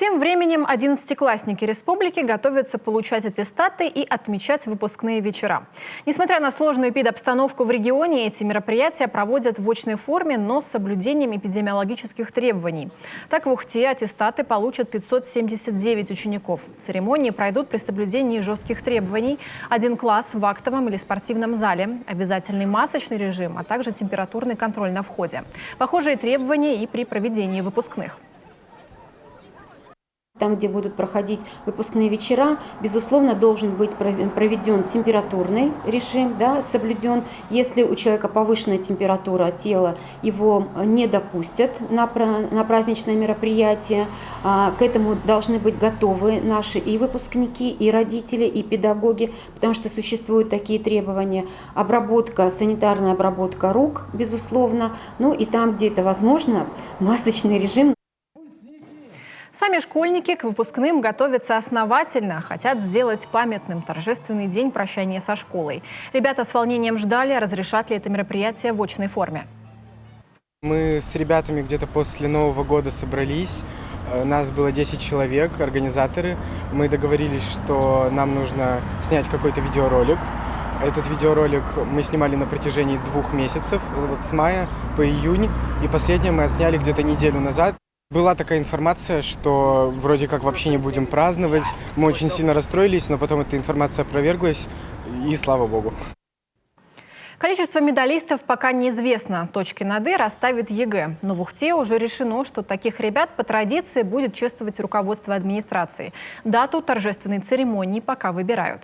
Тем временем 11-классники республики готовятся получать аттестаты и отмечать выпускные вечера. Несмотря на сложную эпидобстановку в регионе, эти мероприятия проводят в очной форме, но с соблюдением эпидемиологических требований. Так, в Ухте аттестаты получат 579 учеников. Церемонии пройдут при соблюдении жестких требований. 1 класс в актовом или спортивном зале, обязательный масочный режим, а также температурный контроль на входе. Похожие требования и при проведении выпускных. Там, где будут проходить выпускные вечера, безусловно, должен быть проведен температурный режим, соблюден. Если у человека повышенная температура тела, его не допустят на праздничное мероприятие. К этому должны быть готовы наши и выпускники, и родители, и педагоги, потому что существуют такие требования. Санитарная обработка рук, безусловно. Ну и там, где это возможно, масочный режим. Сами школьники к выпускным готовятся основательно, хотят сделать памятным торжественный день прощания со школой. Ребята с волнением ждали, разрешат ли это мероприятие в очной форме. Мы с ребятами где-то после Нового года собрались. Нас было 10 человек, организаторы. Мы договорились, что нам нужно снять какой-то видеоролик. Этот видеоролик мы снимали на протяжении 2 месяцев, с мая по июнь. И последнее мы отсняли где-то неделю назад. Была такая информация, что вроде как вообще не будем праздновать. Мы очень сильно расстроились, но потом эта информация опроверглась, и слава богу. Количество медалистов пока неизвестно. Точки над «и» расставит ЕГЭ. Но в Ухте уже решено, что таких ребят по традиции будет чествовать руководство администрации. Дату торжественной церемонии пока выбирают.